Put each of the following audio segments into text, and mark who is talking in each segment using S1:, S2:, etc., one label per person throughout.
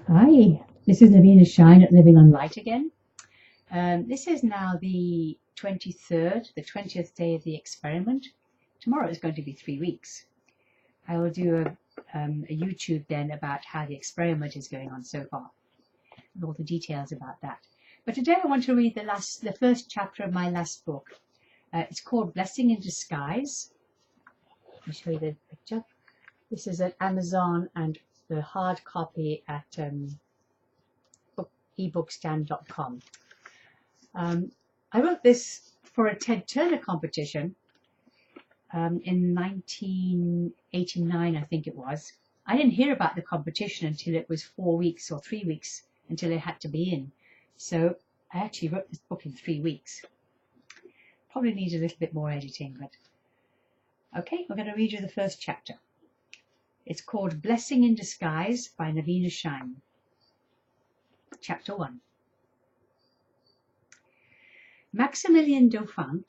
S1: Hi, this is Naveena Shine at Living on Light again. This is now the 23rd, the 20th day of the experiment. Tomorrow is going to be 3 weeks. I will do a YouTube then about how the experiment is going on so far and all the details about that. But today I want to read the first chapter of my last book. It's called Blessing in Disguise. Let me show you the picture. This is at Amazon and the hard copy at ebookstand.com. I wrote this for a Ted Turner competition in 1989, I think it was. I didn't hear about the competition until it was 4 weeks or 3 weeks until it had to be in. So I actually wrote this book in 3 weeks. Probably needs a little bit more editing, but okay, I'm going to read you the first chapter. It's called Blessing in Disguise by Naveena Shine. Chapter 1. Maximilian Dauphin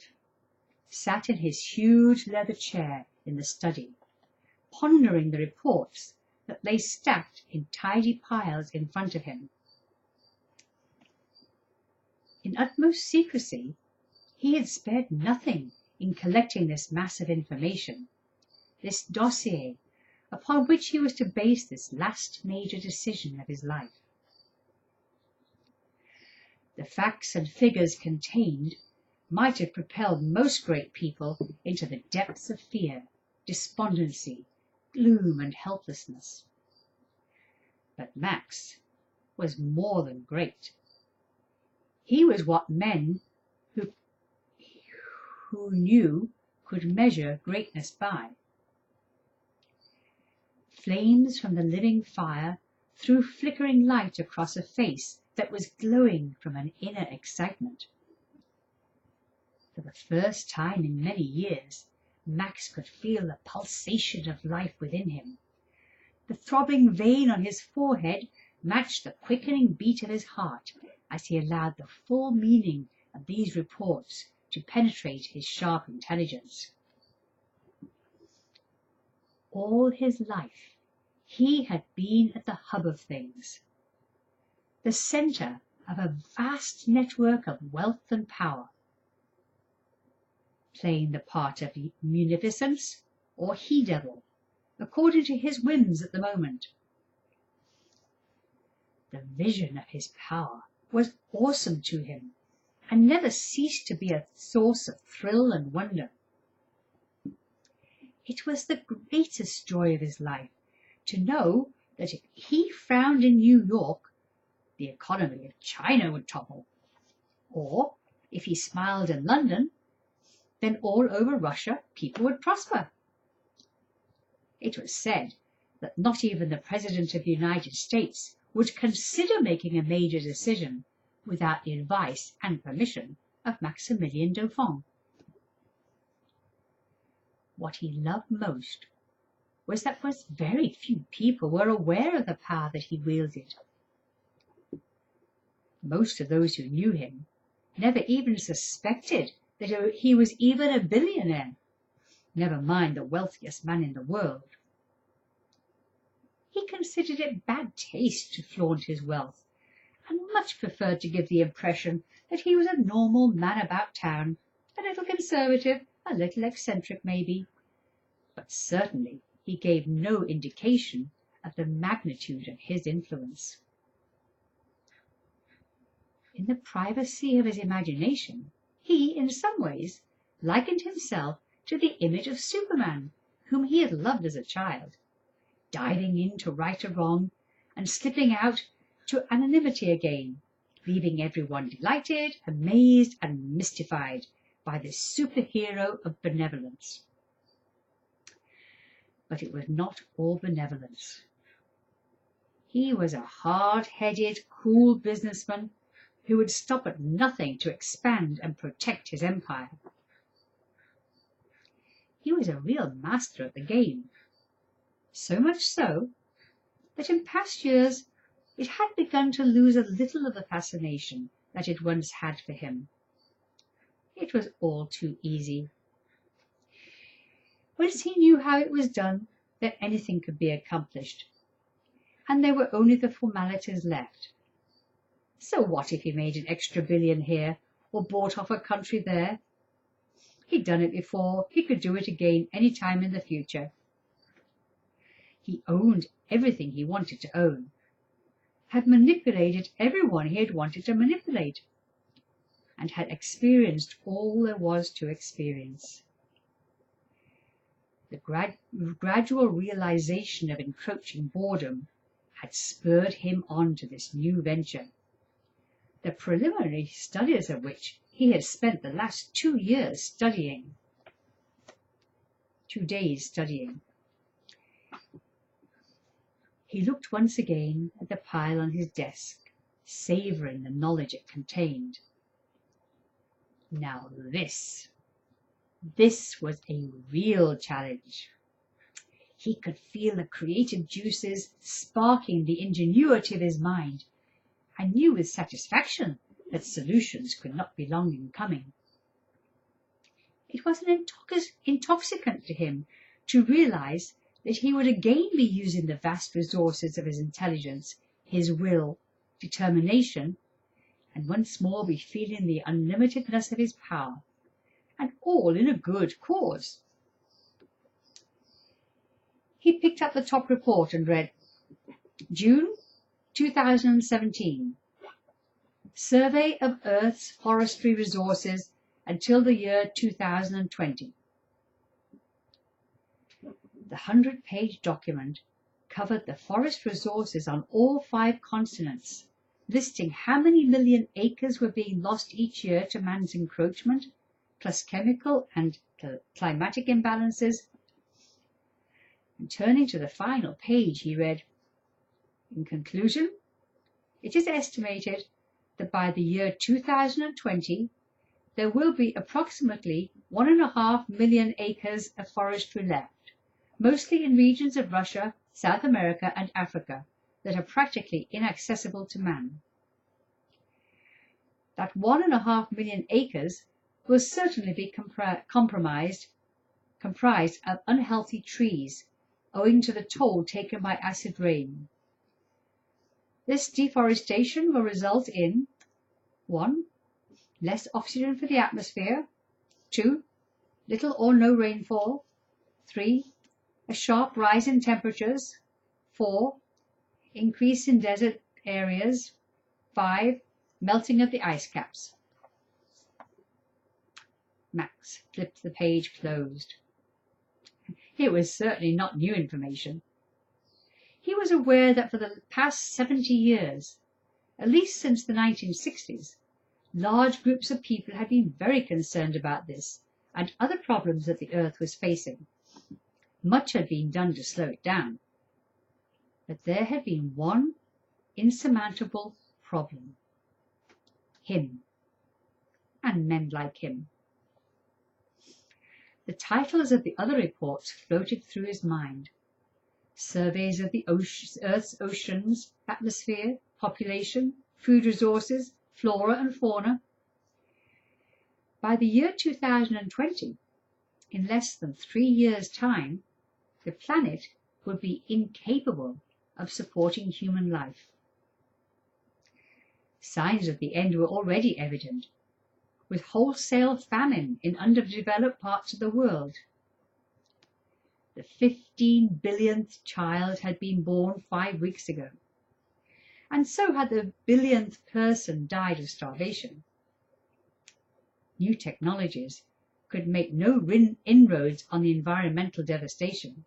S1: sat in his huge leather chair in the study, pondering the reports that lay stacked in tidy piles in front of him. In utmost secrecy, he had spared nothing in collecting this mass of information, this dossier upon which he was to base this last major decision of his life. The facts and figures contained might have propelled most great people into the depths of fear, despondency, gloom, and helplessness. But Max was more than great. He was what men who knew could measure greatness by. Flames from the living fire threw flickering light across a face that was glowing from an inner excitement. For the first time in many years, Max could feel the pulsation of life within him. The throbbing vein on his forehead matched the quickening beat of his heart as he allowed the full meaning of these reports to penetrate his sharp intelligence. All his life, he had been at the hub of things, the center of a vast network of wealth and power, playing the part of munificence or he-devil, according to his whims at the moment. The vision of his power was awesome to him, and never ceased to be a source of thrill and wonder. It was the greatest joy of his life to know that if he frowned in New York, the economy of China would topple, or if he smiled in London, then all over Russia people would prosper. It was said that not even the President of the United States would consider making a major decision without the advice and permission of Maximilian Dauphin. What he loved most was that very few people were aware of the power that he wielded. Most of those who knew him never even suspected that he was even a billionaire, never mind the wealthiest man in the world. He considered it bad taste to flaunt his wealth, and much preferred to give the impression that he was a normal man about town, a little conservative, a little eccentric maybe, but certainly he gave no indication of the magnitude of his influence. In the privacy of his imagination, he, in some ways, likened himself to the image of Superman, whom he had loved as a child, diving in to right a wrong and slipping out to anonymity again, leaving everyone delighted, amazed, and mystified by this superhero of benevolence. But it was not all benevolence. He was a hard-headed, cool businessman who would stop at nothing to expand and protect his empire. He was a real master at the game, so much so that in past years it had begun to lose a little of the fascination that it once had for him. It was all too easy. Once he knew how it was done, then anything could be accomplished. and there were only the formalities left. So what if he made an extra billion here, or bought off a country there? He'd done it before, he could do it again any time in the future. He owned everything he wanted to own, had manipulated everyone he had wanted to manipulate, and had experienced all there was to experience. The gradual realization of encroaching boredom had spurred him on to this new venture, the preliminary studies of which he had spent the last 2 days studying. He looked once again at the pile on his desk, savouring the knowledge it contained. Now this was a real challenge. He could feel the creative juices sparking the ingenuity of his mind, and knew with satisfaction that solutions could not be long in coming. It was an intoxicant to him to realize that he would again be using the vast resources of his intelligence, his will, determination, and once more be feeling the unlimitedness of his power, and all in a good cause. He picked up the top report and read, June 2017. Survey of Earth's forestry resources until the year 2020. The 100-page document covered the forest resources on all 5 continents, listing how many million acres were being lost each year to man's encroachment, plus chemical and climatic imbalances. And turning to the final page, he read, in conclusion, it is estimated that by the year 2020, there will be approximately 1.5 million acres of forestry left, mostly in regions of Russia, South America, and Africa that are practically inaccessible to man. That 1.5 million acres will certainly be comprised of unhealthy trees, owing to the toll taken by acid rain. This deforestation will result in 1. Less oxygen for the atmosphere, 2. Little or no rainfall, 3. A sharp rise in temperatures, 4. Increase in desert areas, 5. Melting of the ice caps. Max flipped the page closed. It was certainly not new information. He was aware that for the past 70 years, at least since the 1960s, large groups of people had been very concerned about this and other problems that the Earth was facing. Much had been done to slow it down, but there had been one insurmountable problem: him and men like him. The titles of the other reports floated through his mind: surveys of the Earth's oceans, atmosphere, population, food resources, flora and fauna. By the year 2020, in less than 3 years' time, the planet would be incapable of supporting human life. Signs of the end were already evident, with wholesale famine in underdeveloped parts of the world. The 15 billionth child had been born 5 weeks ago, and so had the billionth person died of starvation. New technologies could make no inroads on the environmental devastation.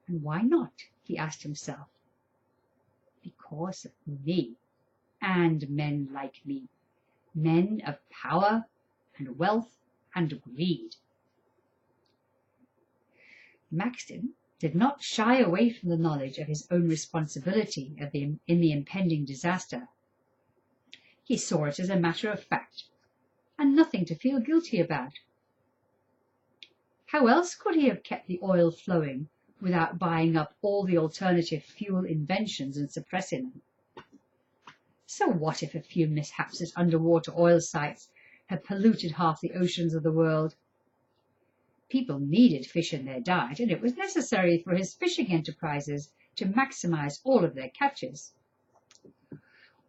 S1: And why not? He asked himself. Because of me and men like me, men of power and wealth and greed. Maxton did not shy away from the knowledge of his own responsibility in the impending disaster. He saw it as a matter of fact, and nothing to feel guilty about. How else could he have kept the oil flowing without buying up all the alternative fuel inventions and suppressing them? So what if a few mishaps at underwater oil sites had polluted half the oceans of the world? People needed fish in their diet, and it was necessary for his fishing enterprises to maximize all of their catches.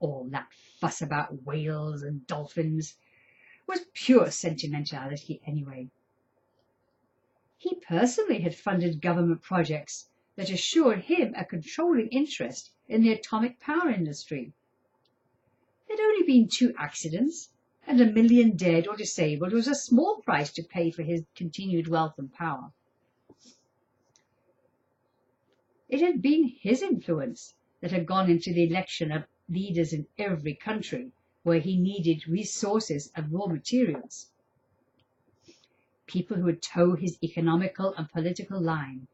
S1: All that fuss about whales and dolphins was pure sentimentality anyway. He personally had funded government projects that assured him a controlling interest in the atomic power industry. There'd only been 2 accidents, and 1 million dead or disabled was a small price to pay for his continued wealth and power. It had been his influence that had gone into the election of leaders in every country where he needed resources and raw materials. People who would toe his economical and political line,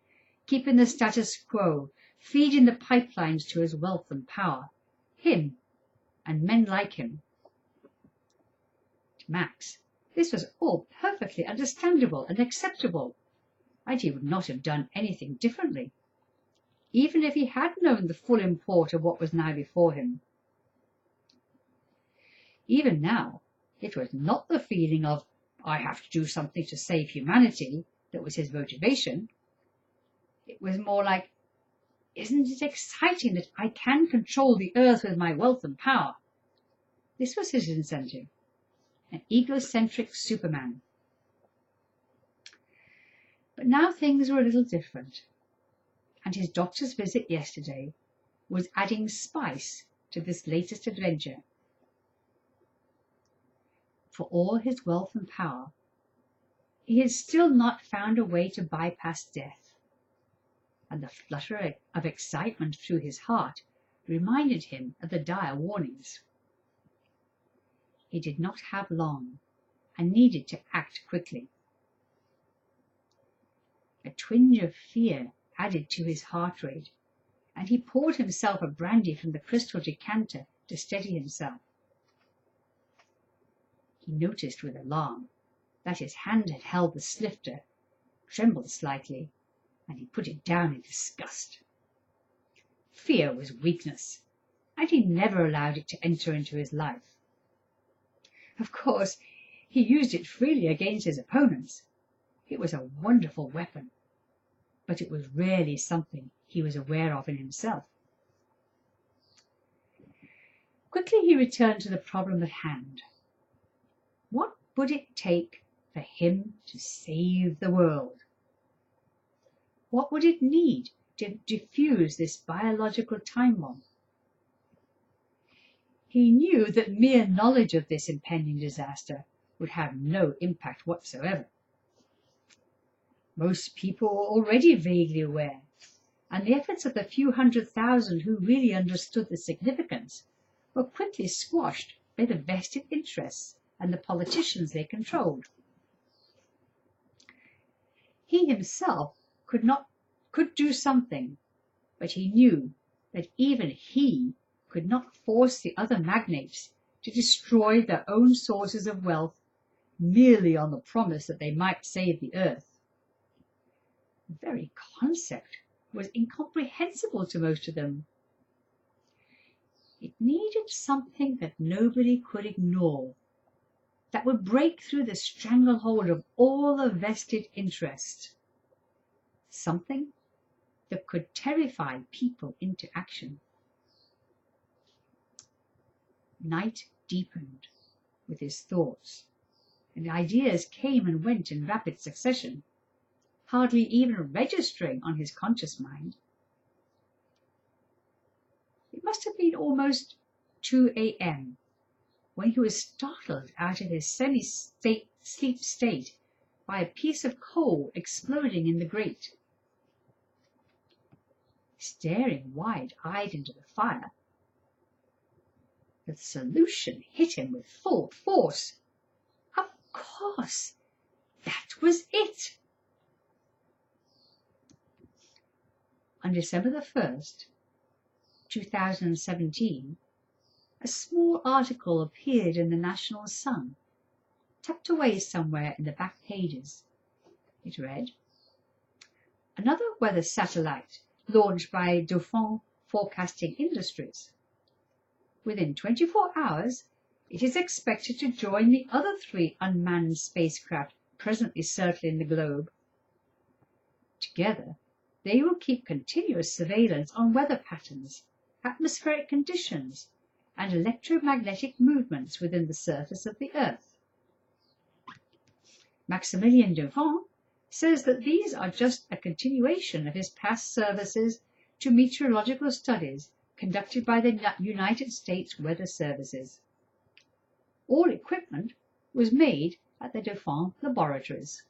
S1: keeping the status quo, feeding the pipelines to his wealth and power. Him and men like him. To Max, this was all perfectly understandable and acceptable, and he would not have done anything differently, even if he had known the full import of what was now before him. Even now, it was not the feeling of, I have to do something to save humanity, that was his motivation. It was more like, isn't it exciting that I can control the earth with my wealth and power? This was his incentive, an egocentric Superman. But now things were a little different, and his doctor's visit yesterday was adding spice to this latest adventure. For all his wealth and power, he had still not found a way to bypass death, and the flutter of excitement through his heart reminded him of the dire warnings. He did not have long, and needed to act quickly. A twinge of fear added to his heart rate, and he poured himself a brandy from the crystal decanter to steady himself. He noticed with alarm that his hand had held the snifter trembled slightly, and he put it down in disgust. Fear was weakness, and he never allowed it to enter into his life. Of course, he used it freely against his opponents. It was a wonderful weapon, but it was rarely something he was aware of in himself. Quickly he returned to the problem at hand. What would it take for him to save the world? What would it need to diffuse this biological time bomb? He knew that mere knowledge of this impending disaster would have no impact whatsoever. Most people were already vaguely aware, and the efforts of the few 100,000 who really understood the significance were quickly squashed by the vested interests and the politicians they controlled. He himself could do something, but he knew that even he could not force the other magnates to destroy their own sources of wealth merely on the promise that they might save the earth. The very concept was incomprehensible to most of them. It needed something that nobody could ignore, that would break through the stranglehold of all the vested interests. Something that could terrify people into action. Night deepened with his thoughts, and ideas came and went in rapid succession, hardly even registering on his conscious mind. It must have been almost 2 a.m. when he was startled out of his semi-sleep state by a piece of coal exploding in the grate. Staring wide-eyed into the fire, the solution hit him with full force. Of course, that was it. On December the 1st, 2017, a small article appeared in the National Sun, tucked away somewhere in the back pages. It read, "Another weather satellite launched by Dauphin Forecasting Industries. Within 24 hours, it is expected to join the other 3 unmanned spacecraft presently circling the globe Together, they will keep continuous surveillance on weather patterns, atmospheric conditions, and electromagnetic movements within the surface of the Earth. Maximilian says that these are just a continuation of his past services to meteorological studies conducted by the United States Weather Services. All equipment was made at the Dauphin laboratories.